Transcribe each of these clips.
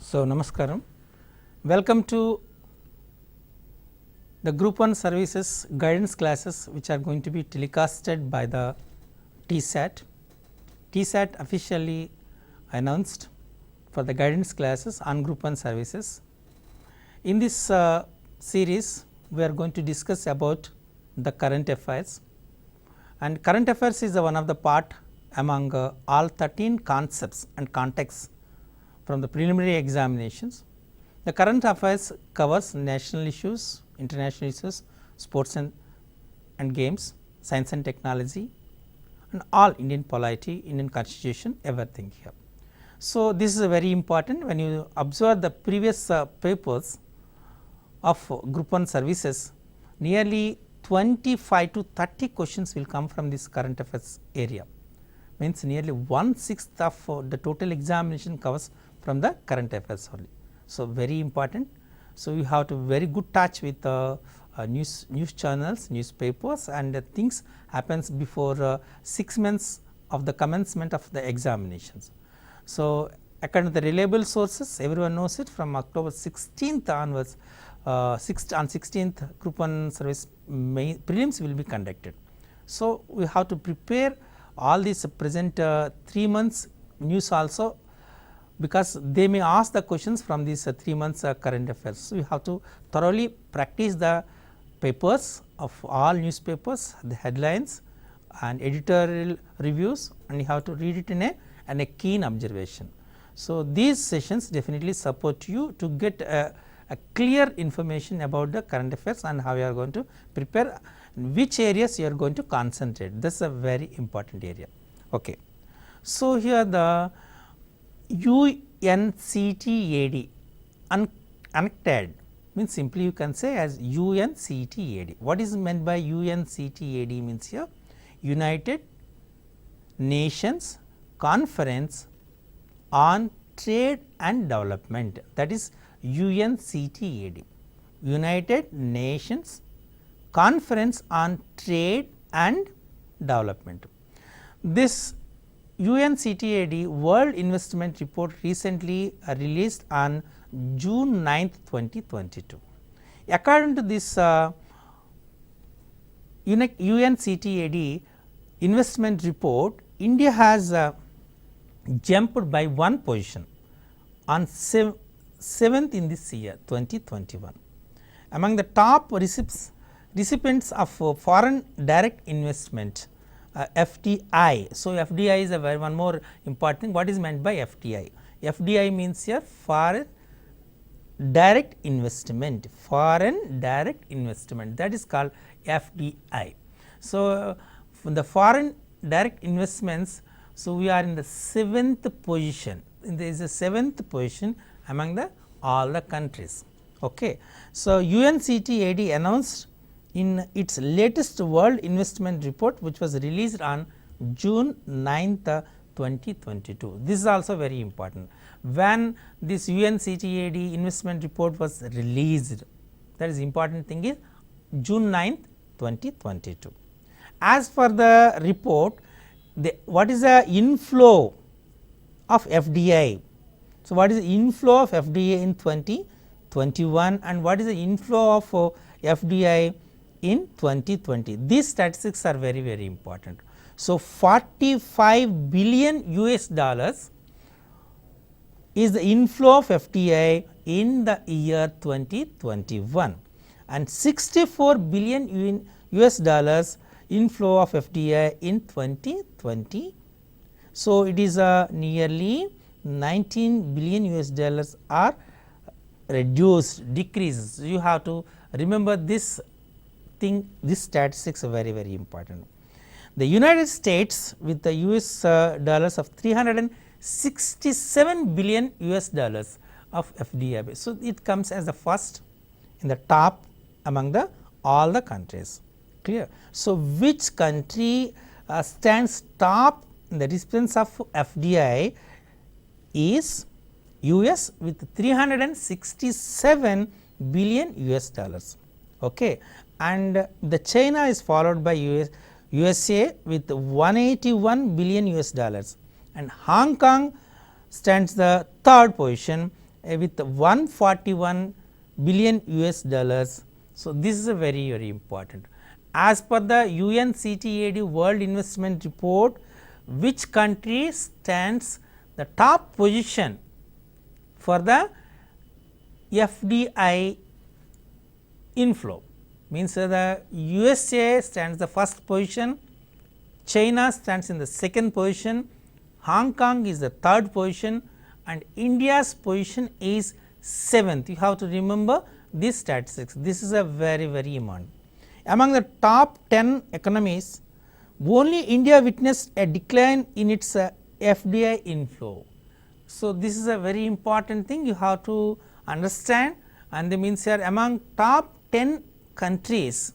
So, Namaskaram. Welcome to the Group 1 services guidance classes which are going to be telecasted by the TSAT. TSAT officially announced for the guidance classes on Group 1 services. In this series, we are going to discuss about the current affairs, and current affairs is one of the part among all 13 concepts and contexts from the preliminary examinations. The current affairs covers national issues, international issues, sports and games, science and technology, and all Indian polity, Indian constitution, everything here. So, this is very important. When you observe the previous papers of Group 1 services, nearly 25 to 30 questions will come from this current affairs area, means nearly 1/6 of the total examination covers from the current affairs only. So, very important. So, you have to very good touch with news channels, newspapers, and things happens before 6 months of the commencement of the examinations. So, according to the reliable sources, everyone knows it, from October 16th onwards, on 16th Group 1 service prelims will be conducted. So, we have to prepare all these present 3 months news also, because they may ask the questions from these 3 months current affairs. So, you have to thoroughly practice the papers of all newspapers, the headlines and editorial reviews, and you have to read it in a keen observation. So, these sessions definitely support you to get a clear information about the current affairs and how you are going to prepare, which areas you are going to concentrate. This is a very important area. Okay. So, here the UNCTAD, UNCTAD means simply you can say as UNCTAD. What is meant by UNCTAD means here United Nations Conference on Trade and Development, that is UNCTAD, United Nations Conference on Trade and Development. This UNCTAD World Investment Report recently released on June 9th, 2022. According to this UNCTAD investment report, India has jumped by 1 position on 7th in this year 2021 among the top recipients of foreign direct investment, FDI. So, FDI is a one more important thing. What is meant by FDI? FDI means here foreign direct investment, foreign direct investment, that is called FDI. So, from the foreign direct investments, so we are in the 7th position. There is a 7th position among the all the countries. Okay. So, UNCTAD announced in its latest World Investment Report, which was released on June 9th, 2022. This is also very important. When this UNCTAD investment report was released, that is important thing is June 9th, 2022. As for the report, what is the inflow of FDI? So, what is the inflow of FDI in 2021 and what is the inflow of FDI in 2020? These statistics are very, very important. So, 45 billion US dollars is the inflow of FDI in the year 2021 and 64 billion US dollars inflow of FDI in 2020. So, it is nearly 19 billion US dollars are reduced, decreases. You have to remember this thing, this statistics are very, very important. The United States with the US dollars of 367 billion US dollars of FDI. So, it comes as the first in the top among the all the countries. Clear. So, which country stands top in the recipients of FDI is US with 367 billion US dollars. Okay. And the China is followed by USA with 181 billion US dollars, and Hong Kong stands the third position with 141 billion US dollars. So, this is a very important. As per the UNCTAD World Investment Report, which country stands the top position for the FDI inflow? Means the USA stands the first position, China stands in the second position, Hong Kong is the third position, and India's position is 7th. You have to remember this statistics. This is a very important. Among the top 10 economies, only India witnessed a decline in its FDI inflow. So, this is a very important thing you have to understand, and the means here among top 10 countries,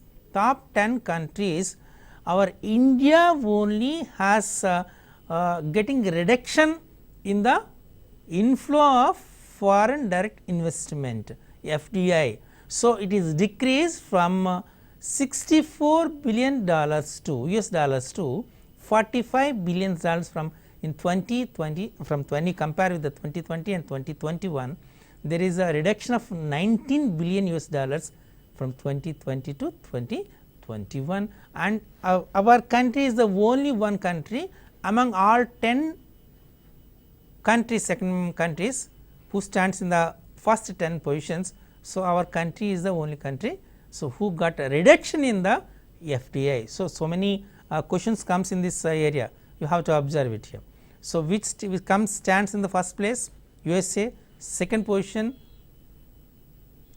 our India only has getting reduction in the inflow of foreign direct investment FDI. So, it is decreased from $64 billion to US dollars to $45 billion from in 2020, from 20 compared with the 2020 and 2021, there is a reduction of 19 billion US dollars from 2020 to 2021, and our country is the only one country among all 10 countries, second countries who stands in the first 10 positions. So, our country is the only country, so who got a reduction in the FDI. So many questions comes in this area, you have to observe it here. So, which stands in the first place? USA, second position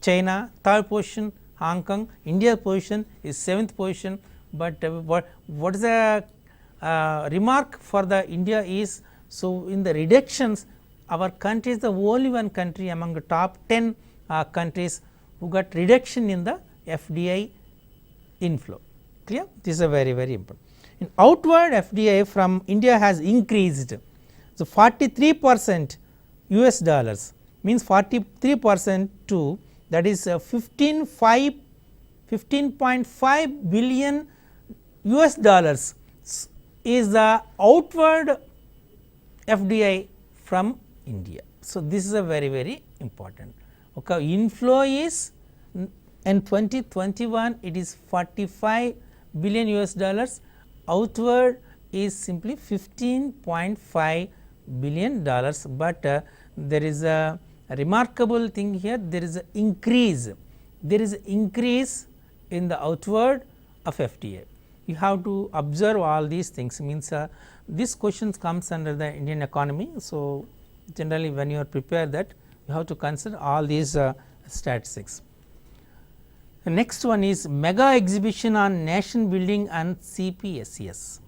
China, third position Hong Kong, India position is 7th position, but what is the remark for the India is, so in the reductions our country is the only one country among the top 10 countries who got reduction in the FDI inflow. Clear? This is a very important. In outward FDI from India has increased. So, 43% US dollars means 43% to, that is 15.5 billion US dollars is the outward FDI from India. So, this is a very important. Okay. Inflow is in 2021 it is 45 billion US dollars, outward is simply 15.5 billion dollars, but there is a remarkable thing here, there is an increase in the outward of FDI. You have to observe all these things, means this question comes under the Indian economy. So, generally when you are prepared that you have to consider all these statistics. The next one is mega exhibition on nation building and CPSCS.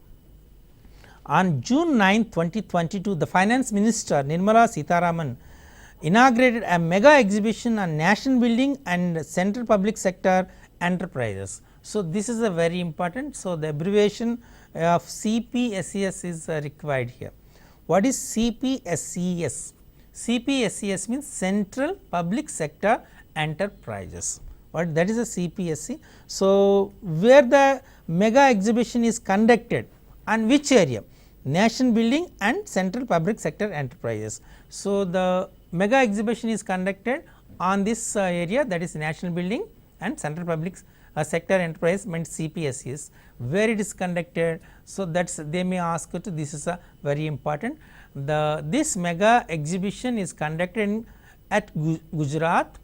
On June 9, 2022, the Finance Minister Nirmala Sitharaman inaugurated a mega exhibition on nation building and central public sector enterprises. So, this is a very important. So, the abbreviation of CPSCS is required here. What is CPSCS? CPSCS means Central Public Sector Enterprises. What that is a CPSC. So, where the mega exhibition is conducted and which area? Nation building and central public sector enterprises. So, the mega exhibition is conducted on this area, that is national building and central public sector enterprise meant CPSCS, where it is conducted. So, that is they may ask you to, this is a very important. This mega exhibition is conducted at Gujarat,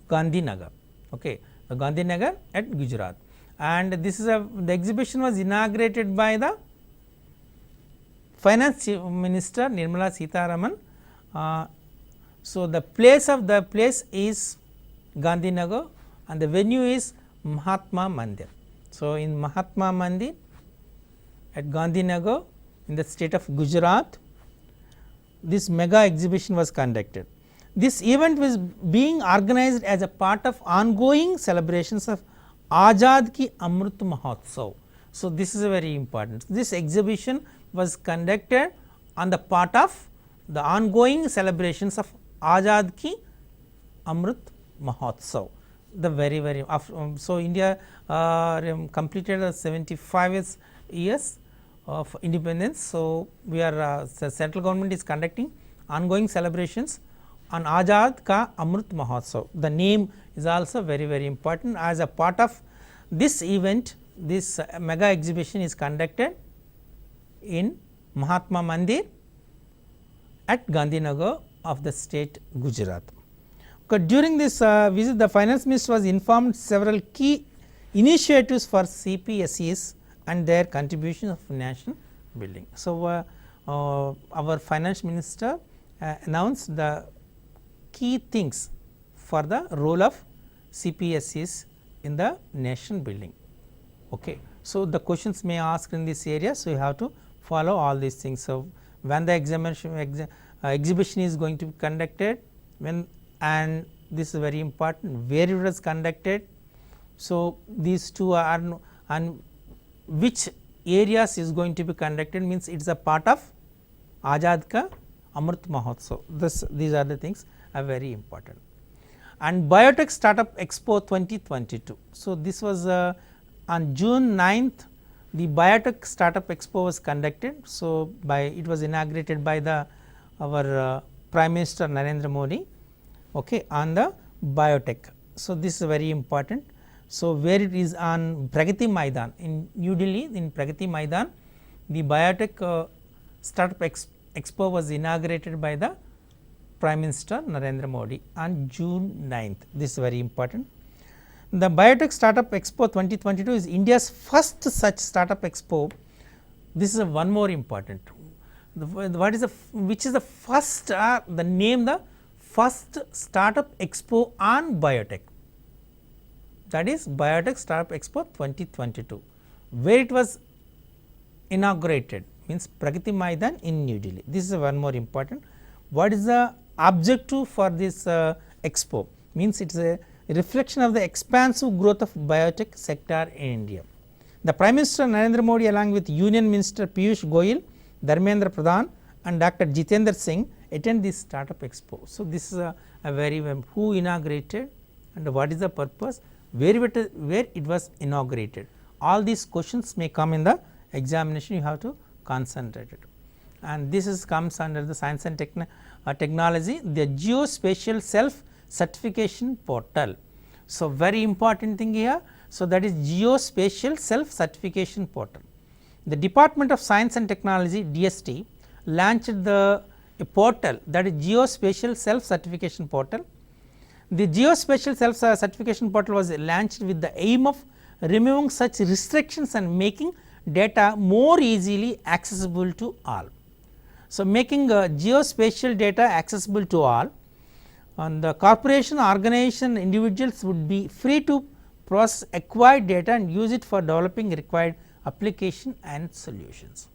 Gandhinagar. Okay, the Gandhinagar at Gujarat, and this is the exhibition was inaugurated by the Finance Minister Nirmala Sitharaman. So, the place is Gandhinagar and the venue is Mahatma Mandir. So, in Mahatma Mandir at Gandhinagar in the state of Gujarat, this mega exhibition was conducted. This event was being organized as a part of ongoing celebrations of Azad Ki Amrit Mahotsav. So, this is a very important. This exhibition was conducted on the part of the ongoing celebrations of Azad Ki Amrit Mahotsav. The very so, India completed 75 years of independence. So, we are the central government is conducting ongoing celebrations on Azad Ka Amrit Mahotsav. The name is also very important. As a part of this event, this mega exhibition is conducted in Mahatma Mandir at Gandhinagar of the state Gujarat. Okay, during this visit, the finance minister was informed several key initiatives for CPSEs and their contribution of national building. So, our finance minister announced the key things for the role of CPSEs in the nation building. Okay. So, the questions may ask in this area. So, you have to follow all these things. So, when the exhibition is going to be conducted, when, and this is very important, where it was conducted. So, these two are, and which areas is going to be conducted, means it is a part of Azad Ka Amrit Mahotsav. These are the things are very important. And Biotech Startup Expo 2022. So, this was on June 9th, the Biotech Startup Expo was conducted. So, it was inaugurated by our Prime Minister Narendra Modi, okay, on the Biotech. So, this is very important. So, where it is on Pragati Maidan in New Delhi, in Pragati Maidan, the Biotech Startup Expo was inaugurated by the Prime Minister Narendra Modi on June 9th. This is very important. The Biotech Startup Expo 2022 is India's first such startup expo. This is one more important. What is which is the first, the name, the first startup expo on biotech, that is Biotech Startup Expo 2022, where it was inaugurated, means Pragati Maidan in New Delhi. This is one more important. What is the objective for this expo? Means it is a reflection of the expansive growth of biotech sector in India. The Prime Minister Narendra Modi along with Union Minister 𝗵𝗍 𝗺𝗺, Dharmendra Pradhan and Dr. Jitendra Singh attend this startup expo. So, this is a very who inaugurated and what is the purpose, where it was inaugurated. All these questions may come in the examination, you have to concentrate it. And this is comes under the science and technology, the geospatial self certification portal. So, very important thing here. So, that is geospatial self certification portal. The Department of Science and Technology DST launched a portal, that is geospatial self certification portal. The geospatial self certification portal was launched with the aim of removing such restrictions and making data more easily accessible to all. So, making geospatial data accessible to all, and the corporation, organization, individuals would be free to process acquired data and use it for developing required application and solutions.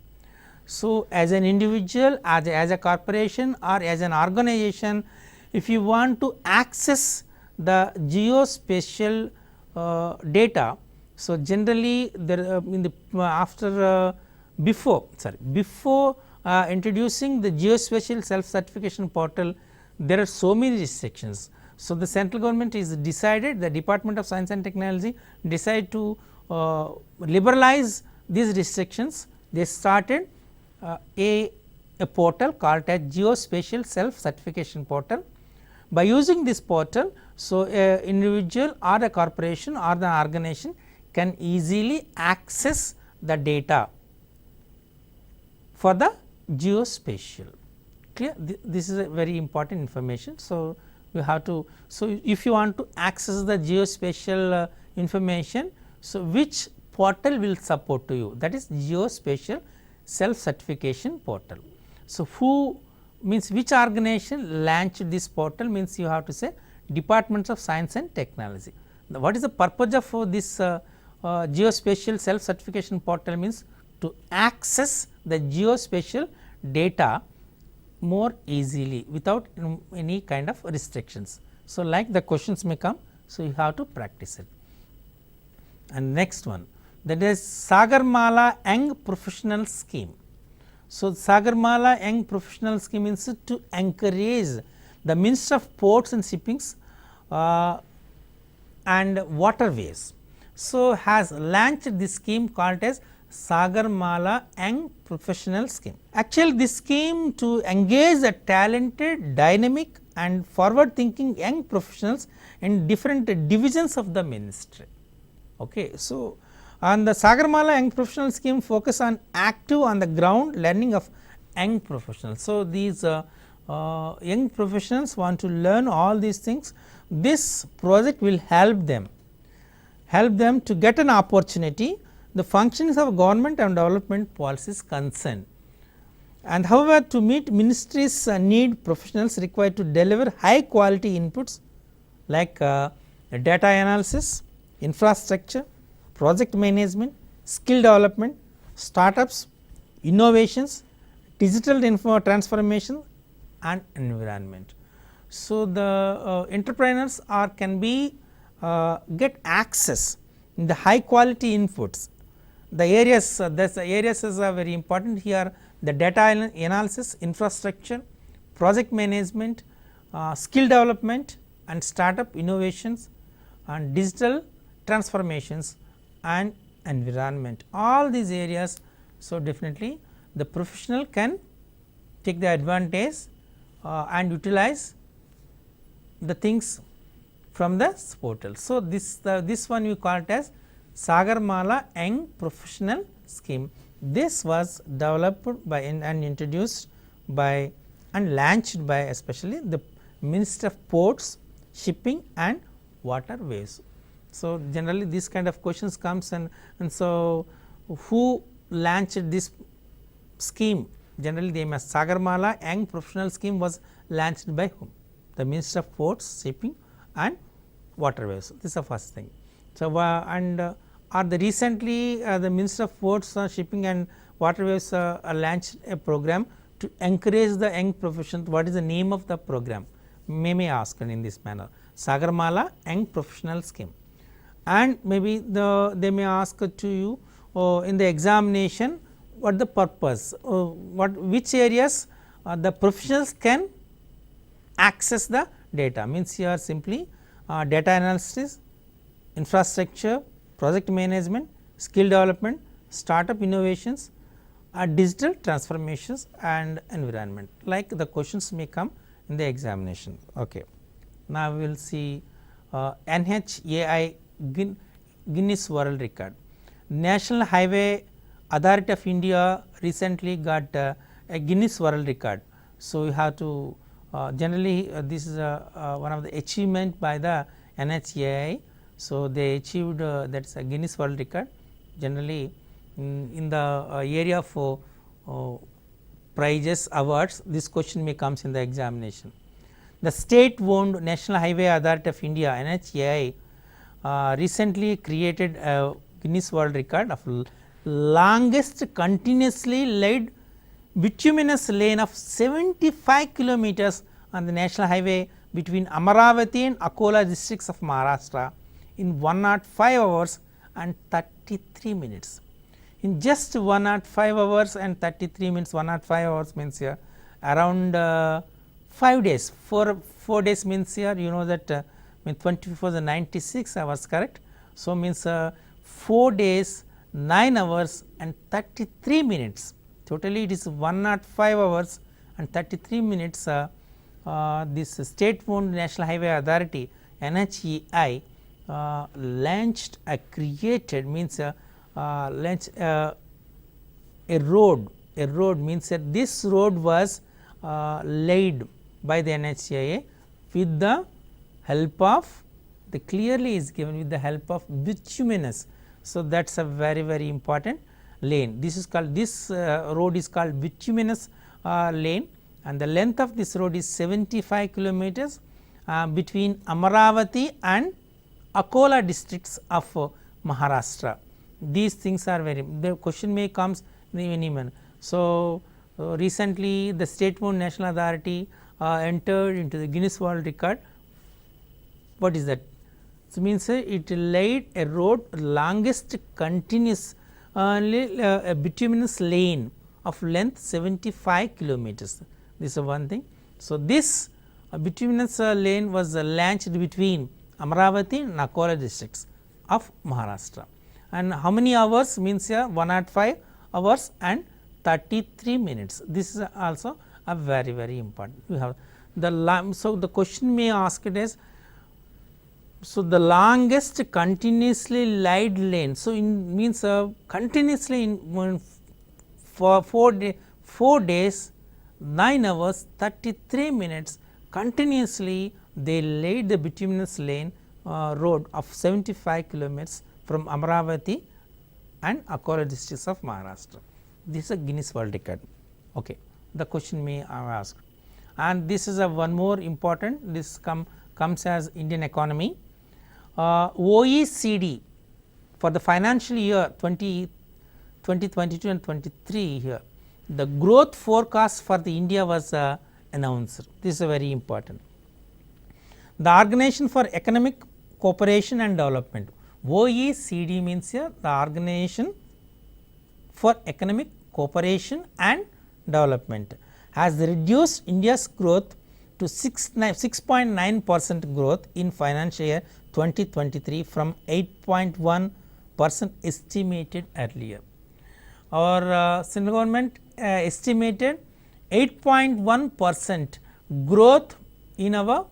So, as an individual, as a corporation or as an organization, if you want to access the geospatial data, so generally there in the before introducing the geospatial self certification portal, there are so many restrictions. So, the central government is decided, the Department of Science and Technology decided to liberalize these restrictions. They started a portal called as geospatial self certification portal. By using this portal, so a individual or a corporation or the organization can easily access the data for the geospatial. Clear? This is a very important information. So, you have to, so if you want to access the geospatial information, so which portal will support to you, that is geospatial self certification portal. So, who means which organization launched this portal, means you have to say Departments of Science and Technology. Now, what is the purpose of this geospatial self certification portal, means to access the geospatial data more easily without any kind of restrictions. So, like the questions may come, so you have to practice it. And next one, that is Sagarmala Young Professional Scheme. So, Sagarmala Young Professional Scheme means to encourage the Minister of Ports and Shippings and Waterways. So, has launched this scheme called as Sagarmala Young Professional Scheme. Actually, this scheme to engage a talented, dynamic and forward thinking young professionals in different divisions of the ministry. Okay. So, on the Sagarmala Young Professional Scheme focus on active on the ground learning of young professionals. So, these young professionals want to learn all these things. This project will help them to get an opportunity the functions of government and development policies concerned. And however, to meet ministry's need, professionals required to deliver high quality inputs like data analysis, infrastructure, project management, skill development, startups, innovations, digital transformation and environment. So, the entrepreneurs can be get access in the high quality inputs. The areas are very important here, the data analysis, infrastructure, project management, skill development and startup innovations and digital transformations and environment, all these areas. So, definitely the professional can take the advantage and utilize the things from the portal. So, this one we call it as Sagarmala Young Professional Scheme. This was developed by and introduced by and launched by especially the Minister of Ports, Shipping and Waterways. So, generally this kind of questions comes and so who launched this scheme? Generally they must Sagarmala Young Professional Scheme was launched by whom? The Minister of Ports, Shipping and Waterways. This is the first thing. So, and the recently the Minister of Ports, Shipping and Waterways launched a program to encourage the young professionals. What is the name of the program? May ask in this manner, Sagarmala Young Professional Scheme. And maybe they may ask to you in the examination what the purpose, which areas the professionals can access the data, means here simply data analysis, infrastructure, project management, skill development, startup innovations, digital transformations and environment, like the questions may come in the examination. Okay. Now, we will see NHAI Guinness World Record. National Highway Authority of India recently got a Guinness World Record. So, you have to generally this is one of the achievement by the NHAI. So, they achieved that is a Guinness World Record. Generally in the area of prizes, awards, this question may comes in the examination. The state owned National Highway Authority of India NHAI recently created a Guinness World Record of longest continuously laid bituminous lane of 75 kilometers on the national highway between Amaravati and Akola districts of Maharashtra in 105 hours and 33 minutes. In just 105 hours and 33 minutes, 105 hours means here around 5 days, 4 days means here you know that means 24 the 96 hours, correct. So, means 4 days, 9 hours and 33 minutes, totally it is 105 hours and 33 minutes. This state owned National Highway Authority NHAI launched created means launched a road means that this road was laid by the NHAI with the help of the clearly is given with the help of bituminous. So, that is a very important lane. This is called road is called bituminous lane, and the length of this road is 75 kilometers between Amaravati and Akola districts of Maharashtra. These things are very, the question may comes in any manner. So, recently the state owned national authority entered into the Guinness World Record. What is that? So, means it laid a road longest continuous a bituminous lane of length 75 kilometers. This is one thing. So, this bituminous lane was launched between Amaravati and Akola districts of Maharashtra. And how many hours means here 105 hours and 33 minutes. This is also a very important. We have So the question may ask it as, so the longest continuously laid lane. So in means continuously in for 4 days, 9 hours, 33 minutes continuously they laid the bituminous lane road of 75 kilometers from Amaravati and Akola districts of Maharashtra. This is a Guinness World Record. Okay. The question may ask, and this is a one more important, this comes as Indian economy. OECD for the financial year 2022 and 23 here, the growth forecast for the India was announced. This is very important. The Organization for Economic Cooperation and Development, OECD means here the Organization for Economic Cooperation and Development, has reduced India's growth to 6.9% growth in financial year 2023 from 8.1% estimated earlier. Our central government estimated 8.1% growth in our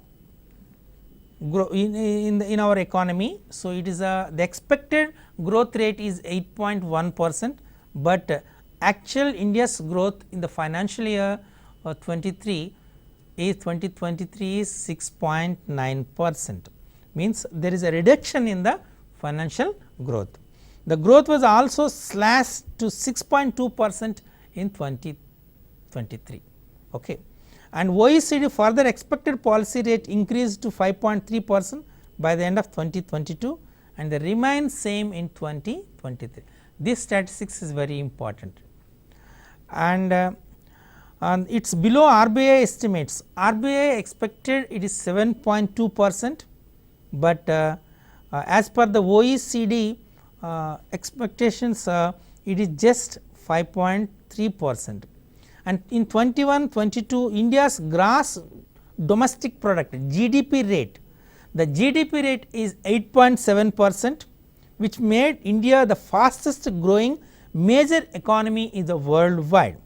in our economy. So, it is the expected growth rate is 8.1%, but actual India's growth in the financial year 2023 is 6.9%, means there is a reduction in the financial growth. The growth was also slashed to 6.2% in 2023. Okay. And OECD further expected policy rate increased to 5.3% by the end of 2022 and they remain same in 2023. This statistics is very important, and it is below RBI estimates. RBI expected it is 7.2%, but as per the OECD expectations it is just 5.3%. And in 21-22 India's gross domestic product GDP rate, the GDP rate is 8.7%, which made India the fastest growing major economy in the worldwide.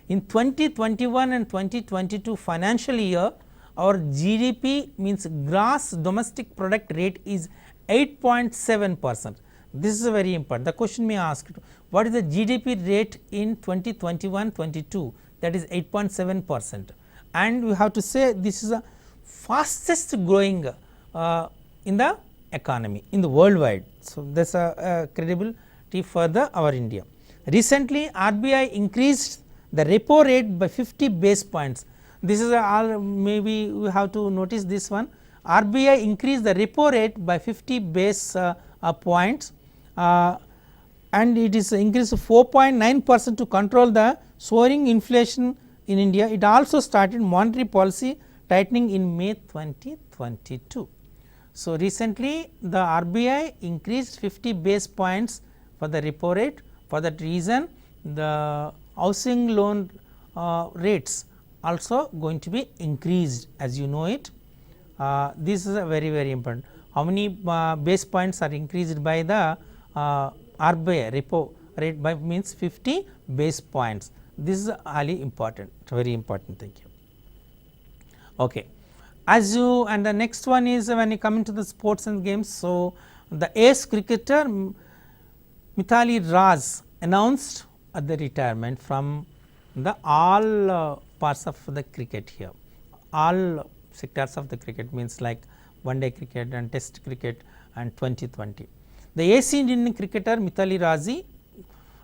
In 2021 and 2022 financial year, our GDP means gross domestic product rate is 8.7%. This is very important. The question may ask, what is the GDP rate in 2021-22? That is 8.7%, and we have to say this is the fastest growing in the economy in the worldwide. So, there is a credibility for our India. Recently RBI increased the repo rate by 50 base points. This is maybe we have to notice this one. RBI increased the repo rate by 50 base points, and it is increased to 4.9% to control the soaring inflation in India. It also started monetary policy tightening in May 2022. So, recently the RBI increased 50 base points for the repo rate. For that reason, the housing loan rates also going to be increased, as you know it. This is a very important. How many base points are increased by the RBI repo rate by means 50 base points. This is highly important, very important. Thank you. Okay. As you, and the next one is when you come into the sports and games. So, the ace cricketer 𝗵𝗧𝗧 𝗧 announced the retirement from the all parts of the cricket here, all sectors of the cricket, means like one day cricket and test cricket and 2020. The ace Indian cricketer 𝗵𝗧𝗧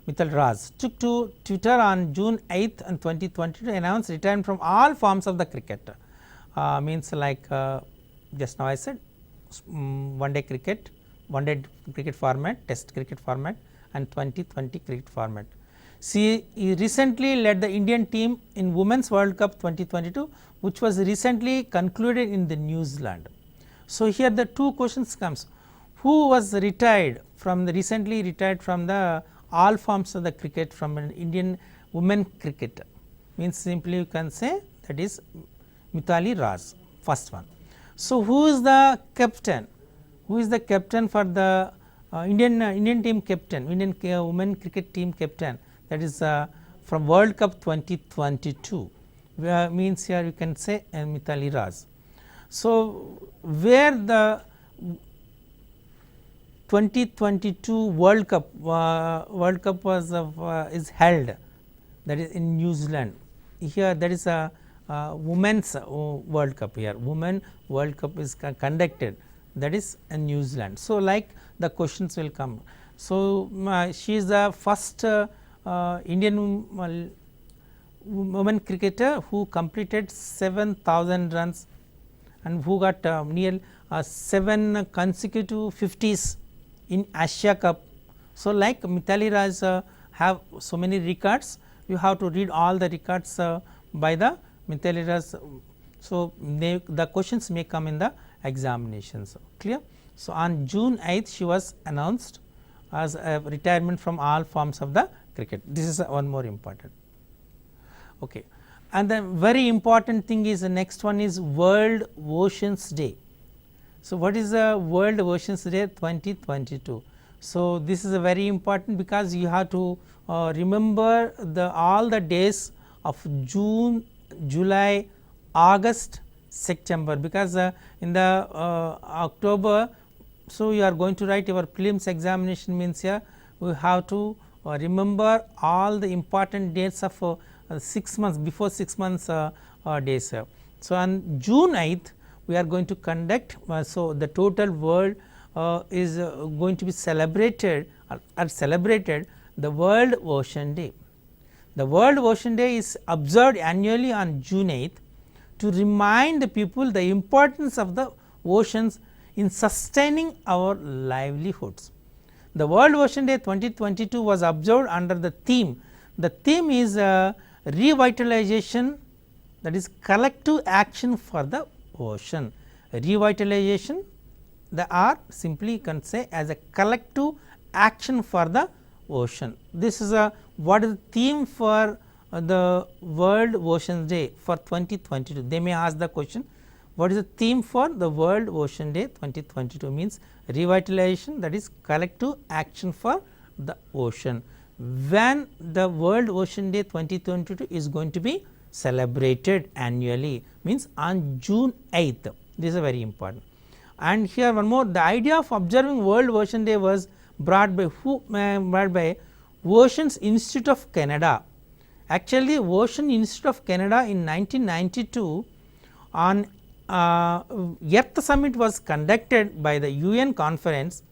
𝗵𝗧𝗧 took to Twitter on June 8th and 2020 to announce retirement from all forms of the cricket. Means like just now I said one day cricket format, test cricket format and 2020 cricket format. He recently led the Indian team in Women's World Cup 2022, which was recently concluded in the New Zealand. So, here the two questions comes, who was retired from the recently retired from the all forms of the cricket from an Indian women cricket, means simply you can say that is 𝗵𝗧𝗧 𝗧, first one. So, who is the captain? Who is the captain for the Indian team captain, Indian women cricket team captain, that is from World Cup 2022, means here you can say 𝗬𝗏. So, where the 2022 World Cup was is held, that is in New Zealand. Here that is a women's World Cup, here Women World Cup is conducted, that is in New Zealand. So, like the questions will come. So, she is the first Indian women cricketer who completed 7,000 runs and who got near 7 consecutive 50s in Asia Cup. So, like 𝗬𝗏 have so many records, you have to read all the records by the 𝗬𝗏. So, the questions may come in the examinations, clear. So, on June 8th she was announced as a retirement from all forms of the cricket. This is one more important. Okay. And the very important thing is the next one is World Oceans Day. So, what is the World Oceans Day 2022? So, this is a very important because you have to remember all the days of June, July, August, September, because in the October. So, you are going to write your prelims examination, means here we have to remember all the important dates of 6 months before 6 months days. So, on June 8th we are going to conduct. So, the total world is going to be celebrated or celebrated the World Ocean Day. The World Ocean Day is observed annually on June 8th to remind the people the importance of the oceans in sustaining our livelihoods. The World Ocean Day 2022 was observed under the theme. The theme is revitalization, that is collective action for the ocean. Revitalization, the R simply you can say as a collective action for the ocean. This is a what is the theme for the World Ocean Day for 2022. They may ask the question, what is the theme for the World Ocean Day 2022? Means revitalization, that is collective action for the ocean. When the World Ocean Day 2022 is going to be celebrated annually, means on June 8th. This is very important. And here one more, the idea of observing World Ocean Day was brought by who? Brought by Oceans Institute of Canada. Actually, Ocean Institute of Canada in 1992 on Earth Summit was conducted by the UN Conference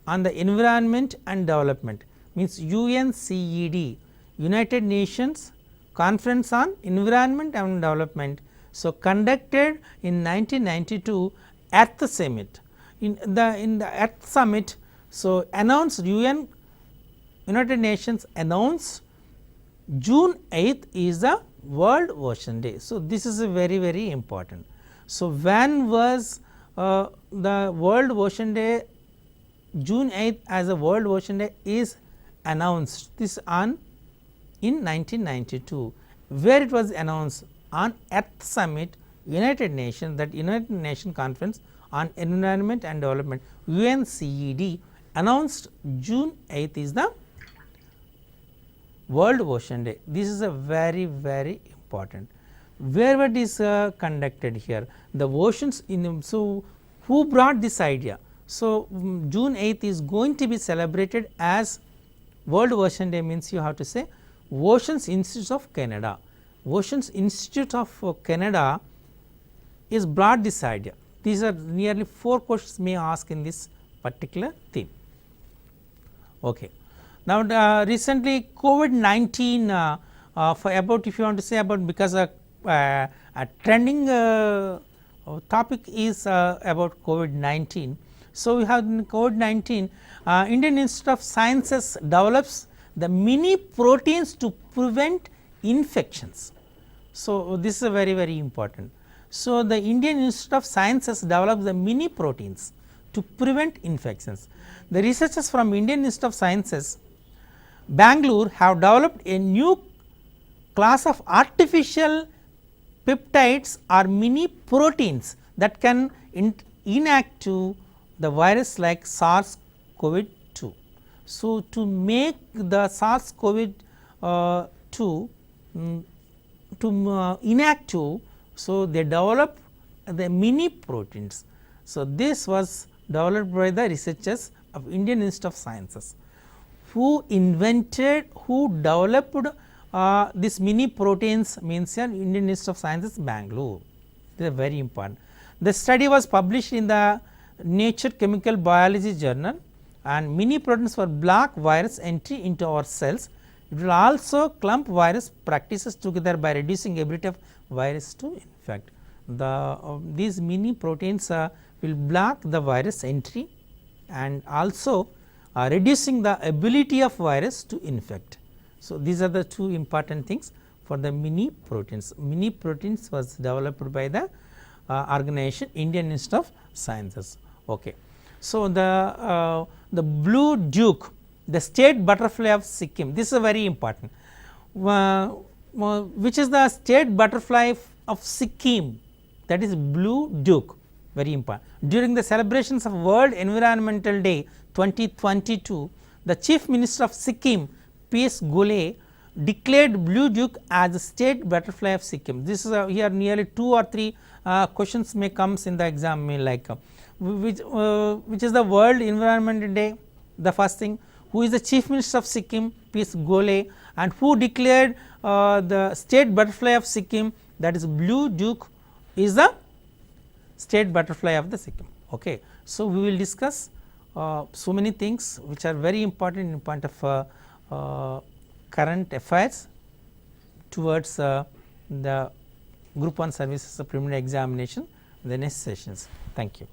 on the Environment and Development, means UNCED, United Nations Conference on Environment and Development. So, conducted in 1992 Earth Summit. In the Earth Summit, so announced United Nations announced June 8th is the World Ocean Day. So, this is a very important. So, when was the World Ocean Day? June 8th as a World Ocean Day is announced, this on in 1992, where it was announced on Earth Summit, United Nations, that United Nations Conference on Environment and Development, UNCED announced June 8th is the World Ocean Day. This is a very important. Where it is conducted here, the oceans in. So, who brought this idea? So, June 8th is going to be celebrated as World Ocean Day, means you have to say Oceans Institute of Canada. Oceans Institute of Canada is brought this idea. These are nearly 4 questions may ask in this particular theme. Okay. Now, recently COVID-19 for about, if you want to say about, because a trending topic is about COVID-19. So, we have COVID-19, Indian Institute of Sciences develops the mini proteins to prevent infections. So, this is very important. So, the Indian Institute of Sciences develops the mini proteins to prevent infections. The researchers from Indian Institute of Sciences Bangalore have developed a new class of artificial peptides or mini proteins that can inactive the virus like SARS-CoV-2. So, to make the SARS-CoV-2 inactive, so they developed the mini proteins. So, this was developed by the researchers of Indian Institute of Sciences, who developed this mini proteins means Indian Institute of Sciences, Bangalore. They are very important. The study was published in the Nature Chemical Biology journal, and mini proteins were block virus entry into our cells. It will also clump virus practices together by reducing ability of virus to infect. These mini proteins will block the virus entry and also reducing the ability of virus to infect. So, these are the two important things for the mini proteins. Mini proteins was developed by the organization Indian Institute of Sciences. Okay. So, the blue duke, the state butterfly of Sikkim, this is very important. Which is the state butterfly of Sikkim, that is blue duke, very important. During the celebrations of World Environmental Day 2022, the Chief Minister of Sikkim, 𝗵𝗺 declared blue duke as the state butterfly of Sikkim. This is here nearly 2 or 3 questions may comes in the exam, like which is the World Environmental Day, the first thing, who is the Chief Minister of Sikkim, 𝗵𝗺, and who declared the state butterfly of Sikkim, that is blue duke is the state butterfly of the Sikkim. Okay. So, we will discuss so many things which are very important in point of current affairs towards the group 1 services preliminary examination in the next sessions. Thank you.